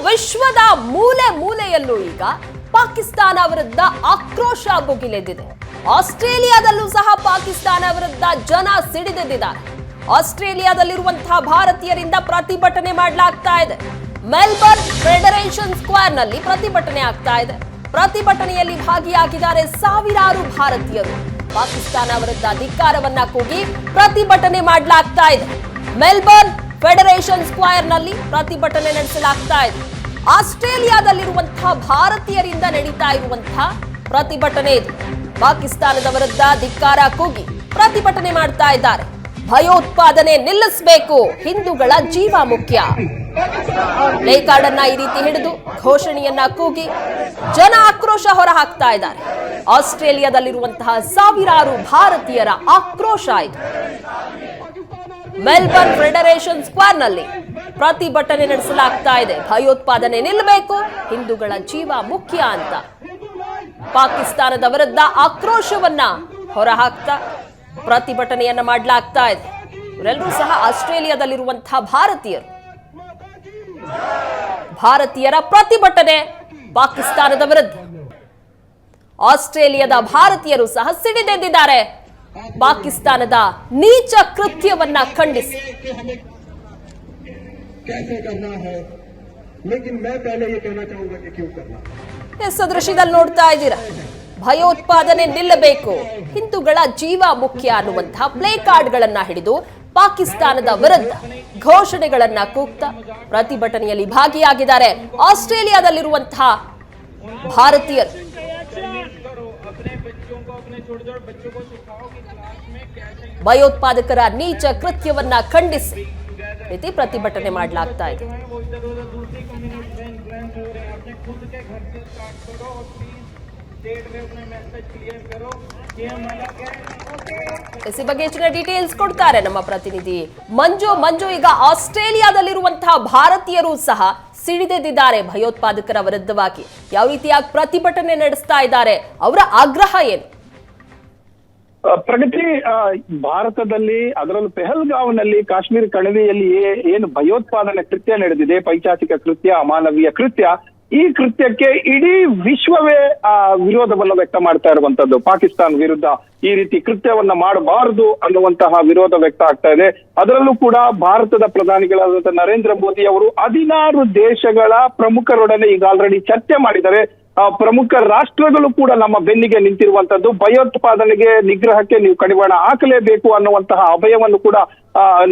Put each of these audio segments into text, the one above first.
ವಿಶ್ವದ ಮೂಲೆ ಮೂಲೆಯಲ್ಲೂ ಈಗ ಪಾಕಿಸ್ತಾನ ವಿರುದ್ಧ ಆಕ್ರೋಶ ಭುಗಿಲೆದ್ದಿದೆ. ಆಸ್ಟ್ರೇಲಿಯಾದಲ್ಲೂ ಸಹ ಪಾಕಿಸ್ತಾನ ವಿರುದ್ಧ ಜನ ಸಿಡಿದೆದ್ದಿದ್ದಾರೆ. ಆಸ್ಟ್ರೇಲಿಯಾದಲ್ಲಿರುವಂತಹ ಭಾರತೀಯರಿಂದ ಪ್ರತಿಭಟನೆ ಮಾಡಲಾಗ್ತಾ ಇದೆ. ಮೆಲ್ಬರ್ನ್ ಫೆಡರೇಷನ್ ಸ್ಕ್ವೇರ್ ನಲ್ಲಿ ಪ್ರತಿಭಟನೆ ಆಗ್ತಾ ಇದೆ. ಪ್ರತಿಭಟನೆಯಲ್ಲಿ ಭಾಗಿಯಾಗಿದ್ದಾರೆ ಸಾವಿರಾರು ಭಾರತೀಯರು. ಪಾಕಿಸ್ತಾನ ವಿರುದ್ಧ ಧಿಕ್ಕಾರವನ್ನ ಕೂಗಿ ಪ್ರತಿಭಟನೆ ಮಾಡಲಾಗ್ತಾ ಇದೆ. ಮೆಲ್ಬರ್ನ್ ಫೆಡರೇಷನ್ ಸ್ಕ್ವೇರ್ ನಲ್ಲಿ ಪ್ರತಿಭಟನೆ ನಡೆಸಲಾಗ್ತಾ ಇದೆ. ಆಸ್ಟ್ರೇಲಿಯಾದಲ್ಲಿರುವಂತಹ ಭಾರತೀಯರಿಂದ ನಡೀತಾ ಇರುವಂತಹ ಪ್ರತಿಭಟನೆ ಇದು. ಪಾಕಿಸ್ತಾನದ ವಿರುದ್ಧ ಧಿಕ್ಕಾರ ಕೂಗಿ ಪ್ರತಿಭಟನೆ ಮಾಡ್ತಾ ಇದ್ದಾರೆ. ಭಯೋತ್ಪಾದನೆ ನಿಲ್ಲಿಸಬೇಕು, ಹಿಂದೂಗಳ ಜೀವ ಮುಖ್ಯ. ಪ್ಲೇ ಕಾರ್ಡ್ ಅನ್ನ ಈ ರೀತಿ ಹಿಡಿದು ಘೋಷಣೆಯನ್ನ ಕೂಗಿ ಜನ ಆಕ್ರೋಶ ಹೊರ ಹಾಕ್ತಾ ಇದ್ದಾರೆ. ಆಸ್ಟ್ರೇಲಿಯಾದಲ್ಲಿರುವಂತಹ ಸಾವಿರಾರು ಭಾರತೀಯರ ಆಕ್ರೋಶ ಇದು. ಮೆಲ್ಬರ್ನ್ ಫೆಡರೇಷನ್ ಸ್ಕ್ವೇರ್ ನಲ್ಲಿ ಪ್ರತಿಭಟನೆ ನಡೆಸಲಾಗ್ತಾ ಇದೆ. ಭಯೋತ್ಪಾದನೆ ನಿಲ್ಲಬೇಕು, ಹಿಂದೂಗಳ ಜೀವ ಮುಖ್ಯ ಅಂತ ಪಾಕಿಸ್ತಾನದ ವಿರುದ್ಧ ಆಕ್ರೋಶವನ್ನ ಹೊರಹಾಕ್ತಾ ಪ್ರತಿಭಟನೆಯನ್ನ ಮಾಡಲಾಗ್ತಾ ಇದೆ. ಇವರೆಲ್ಲರೂ ಸಹ ಆಸ್ಟ್ರೇಲಿಯಾದಲ್ಲಿರುವಂತಹ ಭಾರತೀಯರ ಪ್ರತಿಭಟನೆ ಪಾಕಿಸ್ತಾನದ ವಿರುದ್ಧ. ಆಸ್ಟ್ರೇಲಿಯಾದ ಭಾರತೀಯರು ಸಹ ಸಿಡಿದೆದ್ದಿದ್ದಾರೆ ಪಾಕಿಸ್ತಾನದ ನೀಚ ಕೃತ್ಯವನ್ನ ಖಂಡಿಸಿ. ಸದೃಶ್ಯದಲ್ಲಿ ನೋಡ್ತಾ ಇದ್ದೀರಾ, ಭಯೋತ್ಪಾದನೆ ನಿಲ್ಲಬೇಕು, ಹಿಂದೂಗಳ ಜೀವ ಮುಖ್ಯ ಅನ್ನುವಂತಹ ಪ್ಲೇ ಕಾರ್ಡ್ಗಳನ್ನ ಹಿಡಿದು ಪಾಕಿಸ್ತಾನದ ವಿರುದ್ಧ ಘೋಷಣೆಗಳನ್ನ ಕೂಗ್ತಾ ಪ್ರತಿಭಟನೆಯಲ್ಲಿ ಭಾಗಿಯಾಗಿದ್ದಾರೆ ಆಸ್ಟ್ರೇಲಿಯಾದಲ್ಲಿರುವಂತಹ ಭಾರತೀಯರು. ಭಯೋತ್ಪಾದಕರ ನೀಚ ಕೃತ್ಯವನ್ನ ಖಂಡಿಸಿ ರೀತಿ ಪ್ರತಿಭಟನೆ ಮಾಡಲಾಗ್ತಾ ಇದೆ. ಈ ಬಗ್ಗೆ ಹೆಚ್ಚಿನ ಡೀಟೇಲ್ಸ್ ಕೊಡ್ತಾರೆ ನಮ್ಮ ಪ್ರತಿನಿಧಿ ಮಂಜು. ಈಗ ಆಸ್ಟ್ರೇಲಿಯಾದಲ್ಲಿರುವಂತಹ ಭಾರತೀಯರು ಸಹ ಸಿಡಿದೆದ್ದಿದ್ದಾರೆ ಭಯೋತ್ಪಾದಕರ ವಿರುದ್ಧವಾಗಿ. ಯಾವ ರೀತಿಯಾಗಿ ಪ್ರತಿಭಟನೆ ನಡೆಸ್ತಾ ಇದ್ದಾರೆ, ಅವರ ಆಗ್ರಹ ಏನು? ಪ್ರಗತಿ, ಭಾರತದಲ್ಲಿ ಅದರಲ್ಲೂ ಪೆಹಲ್ಗಾವ್ನಲ್ಲಿ ಕಾಶ್ಮೀರ ಕಣಿವೆಯಲ್ಲಿ ಏನು ಭಯೋತ್ಪಾದನೆ ಕೃತ್ಯ ನಡೆದಿದೆ, ಪೈಶಾಚಿಕ ಕೃತ್ಯ, ಅಮಾನವೀಯ ಕೃತ್ಯ, ಈ ಕೃತ್ಯಕ್ಕೆ ಇಡೀ ವಿಶ್ವವೇ ವಿರೋಧವನ್ನು ವ್ಯಕ್ತ ಮಾಡ್ತಾ ಇರುವಂತದ್ದು. ಪಾಕಿಸ್ತಾನ ವಿರುದ್ಧ ಈ ರೀತಿ ಕೃತ್ಯವನ್ನ ಮಾಡಬಾರದು ಅನ್ನುವಂತಹ ವಿರೋಧ ವ್ಯಕ್ತ ಆಗ್ತಾ ಇದೆ. ಅದರಲ್ಲೂ ಕೂಡ ಭಾರತದ ಪ್ರಧಾನಿಗಳಾದಂತಹ ನರೇಂದ್ರ ಮೋದಿ ಅವರು 16 ದೇಶಗಳ ಪ್ರಮುಖರೊಡನೆ ಈಗ ಆಲ್ರೆಡಿ ಚರ್ಚೆ ಮಾಡಿದ್ದಾರೆ. ಪ್ರಮುಖ ರಾಷ್ಟ್ರಗಳು ಕೂಡ ನಮ್ಮ ಬೆನ್ನಿಗೆ ನಿಂತಿರುವಂತದ್ದು. ಭಯೋತ್ಪಾದನೆಗೆ ನಿಗ್ರಹಕ್ಕೆ ನೀವು ಕಡಿವಾಣ ಹಾಕಲೇಬೇಕು ಅನ್ನುವಂತಹ ಅಭಯವನ್ನು ಕೂಡ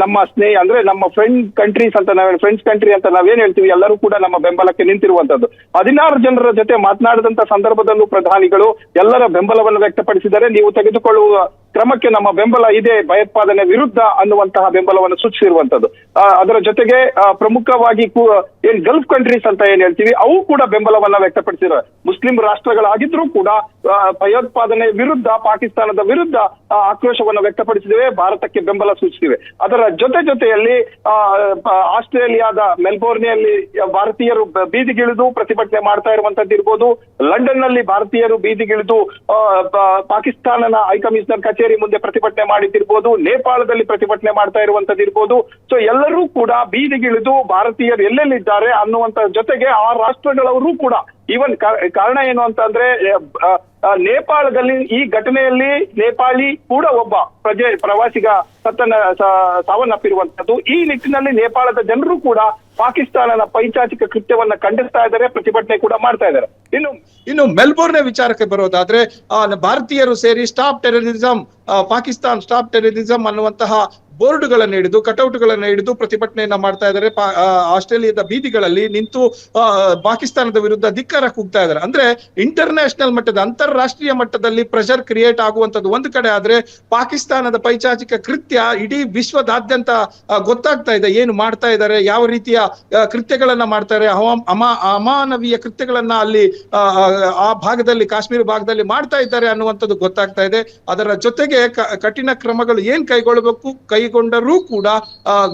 ನಮ್ಮ ಅಂದ್ರೆ ನಮ್ಮ ಫ್ರೆಂಡ್ಸ್ ಕಂಟ್ರಿ ಅಂತ ನಾವೇನ್ ಹೇಳ್ತೀವಿ, ಎಲ್ಲರೂ ಕೂಡ ನಮ್ಮ ಬೆಂಬಲಕ್ಕೆ ನಿಂತಿರುವಂತದ್ದು. 16 ಜನರ ಜೊತೆ ಮಾತನಾಡಿದಂತ ಸಂದರ್ಭದಲ್ಲೂ ಪ್ರಧಾನಿಗಳು ಎಲ್ಲರ ಬೆಂಬಲವನ್ನು ವ್ಯಕ್ತಪಡಿಸಿದ್ದಾರೆ. ನೀವು ತೆಗೆದುಕೊಳ್ಳುವ ಕ್ರಮಕ್ಕೆ ನಮ್ಮ ಬೆಂಬಲ ಇದೆ, ಭಯೋತ್ಪಾದನೆ ವಿರುದ್ಧ ಅನ್ನುವಂತಹ ಬೆಂಬಲವನ್ನು ಸೂಚಿಸಿರುವಂತದ್ದು. ಅದರ ಜೊತೆಗೆ ಪ್ರಮುಖವಾಗಿ ಏನ್ ಗಲ್ಫ್ ಕಂಟ್ರೀಸ್ ಅಂತ ಏನ್ ಹೇಳ್ತೀವಿ, ಅವು ಕೂಡ ಬೆಂಬಲವನ್ನ ವ್ಯಕ್ತಪಡಿಸಿದ್ದಾರೆ. ಮುಸ್ಲಿಂ ರಾಷ್ಟ್ರಗಳಾಗಿದ್ರೂ ಕೂಡ ಭಯೋತ್ಪಾದನೆ ವಿರುದ್ಧ, ಪಾಕಿಸ್ತಾನದ ವಿರುದ್ಧ ಆಕ್ರೋಶವನ್ನು ವ್ಯಕ್ತಪಡಿಸಿದ್ದೇವೆ, ಭಾರತಕ್ಕೆ ಬೆಂಬಲ ಸೂಚಿಸಿವೆ. ಅದರ ಜೊತೆಯಲ್ಲಿ ಆಸ್ಟ್ರೇಲಿಯಾದ ಮೆಲ್ಬೋರ್ನಿಯಲ್ಲಿ ಭಾರತೀಯರು ಬೀದಿಗಿಳಿದು ಪ್ರತಿಭಟನೆ ಮಾಡ್ತಾ ಇರುವಂತದ್ದು ಇರ್ಬೋದು. ಲಂಡನ್ ನಲ್ಲಿ ಭಾರತೀಯರು ಬೀದಿಗಿಳಿದು ಪಾಕಿಸ್ತಾನದ ಹೈಕಮಿಷನರ್ ಕಚೇರಿ ಮುಂದೆ ಪ್ರತಿಭಟನೆ ಮಾಡಿದ್ದಿರ್ಬೋದು. ನೇಪಾಳದಲ್ಲಿ ಪ್ರತಿಭಟನೆ ಮಾಡ್ತಾ ಇರುವಂತದ್ದು ಇರ್ಬೋದು. ಸೊ ಎಲ್ಲರೂ ಕೂಡ ಬೀದಿಗಿಳಿದು ಭಾರತೀಯರು ಎಲ್ಲೆಲ್ಲಿದ್ದಾರೆ ಅನ್ನುವಂತ ಜೊತೆಗೆ ಆ ರಾಷ್ಟ್ರಗಳವರು ಕೂಡ ಈವನ್ ಕಾರಣ ಏನು ಅಂತ ಅಂದ್ರೆ ನೇಪಾಳದಲ್ಲಿ ಈ ಘಟನೆಯಲ್ಲಿ ನೇಪಾಳಿ ಕೂಡ ಒಬ್ಬ ಪ್ರವಾಸಿಗ ಸಾವನ್ನಪ್ಪಿರುವಂತದ್ದು. ಈ ನಿಟ್ಟಿನಲ್ಲಿ ನೇಪಾಳದ ಜನರು ಕೂಡ ಪಾಕಿಸ್ತಾನದ ಪೈಶಾಚಿಕ ಕೃತ್ಯವನ್ನ ಖಂಡಿಸ್ತಾ ಇದ್ದಾರೆ, ಪ್ರತಿಭಟನೆ ಕೂಡ ಮಾಡ್ತಾ ಇದ್ದಾರೆ. ಇನ್ನು ಮೆಲ್ಬೋರ್ನ್ ವಿಚಾರಕ್ಕೆ ಬರೋದಾದ್ರೆ ಭಾರತೀಯರು ಸೇರಿ stop terrorism, Pakistan stop terrorism ಅನ್ನುವಂತಹ ಬೋರ್ಡ್ಗಳನ್ನು ಹಿಡಿದು, ಕಟೌಟ್ಗಳನ್ನು ಹಿಡಿದು ಪ್ರತಿಭಟನೆಯನ್ನ ಮಾಡ್ತಾ ಇದ್ದಾರೆ. ಆಸ್ಟ್ರೇಲಿಯಾದ ಬೀದಿಗಳಲ್ಲಿ ನಿಂತು ಪಾಕಿಸ್ತಾನದ ವಿರುದ್ಧ ಧಿಕ್ಕಾರ ಕೂಗ್ತಾ ಇದ್ದಾರೆ. ಅಂದ್ರೆ ಇಂಟರ್ನ್ಯಾಷನಲ್ ಮಟ್ಟದ, ಅಂತಾರಾಷ್ಟ್ರೀಯ ಮಟ್ಟದಲ್ಲಿ ಪ್ರೆಷರ್ ಕ್ರಿಯೇಟ್ ಆಗುವಂತದ್ದು ಒಂದು ಕಡೆ ಆದ್ರೆ, ಪಾಕಿಸ್ತಾನದ ಪೈಶಾಚಿಕ ಕೃತ್ಯ ಇಡೀ ವಿಶ್ವದಾದ್ಯಂತ ಗೊತ್ತಾಗ್ತಾ ಇದೆ. ಏನು ಮಾಡ್ತಾ ಇದ್ದಾರೆ, ಯಾವ ರೀತಿಯ ಕೃತ್ಯಗಳನ್ನ ಮಾಡ್ತಾರೆ, ಅಮಾನವೀಯ ಕೃತ್ಯಗಳನ್ನ ಅಲ್ಲಿ ಆ ಭಾಗದಲ್ಲಿ, ಕಾಶ್ಮೀರ ಭಾಗದಲ್ಲಿ ಮಾಡ್ತಾ ಇದ್ದಾರೆ ಅನ್ನುವಂಥದ್ದು ಗೊತ್ತಾಗ್ತಾ ಇದೆ. ಅದರ ಜೊತೆಗೆ ಕಠಿಣ ಕ್ರಮಗಳು ಏನ್ ಕೈಗೊಂಡರೂ ಕೂಡ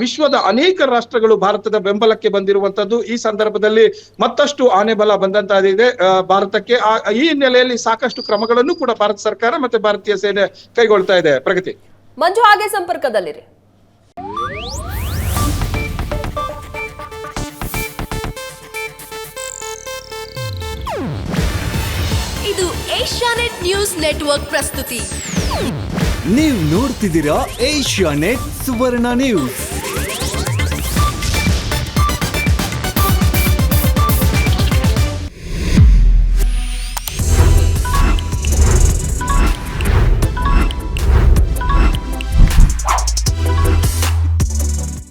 ವಿಶ್ವದ ಅನೇಕ ರಾಷ್ಟ್ರಗಳು ಭಾರತದ ಬೆಂಬಲಕ್ಕೆ ಬಂದಿರುವಂತದ್ದು. ಈ ಸಂದರ್ಭದಲ್ಲಿ ಮತ್ತಷ್ಟು ಆನೆ ಬಲ ಬಂದಂತಾಗಿದೆ ಭಾರತಕ್ಕೆ. ಈ ಹಿನ್ನೆಲೆಯಲ್ಲಿ ಸಾಕಷ್ಟು ಕ್ರಮಗಳನ್ನು ಕೂಡ ಭಾರತ ಸರ್ಕಾರ ಮತ್ತೆ ಭಾರತೀಯ ಸೇನೆ ಕೈಗೊಳ್ತಾ ಇದೆ. ಪ್ರಗತಿ, ಮಂಜು ಹಾಗೆ ಸಂಪರ್ಕದಲ್ಲಿರಿ. ಏಷ್ಯಾನೆಟ್ ನ್ಯೂಸ್ ನೆಟ್ವರ್ಕ್ ಪ್ರಸ್ತುತಿ. ನೀವು ನೋಡ್ತಿದ್ದೀರಾ ಏಷ್ಯಾನೆಟ್ ಸುವರ್ಣ ನ್ಯೂಸ್.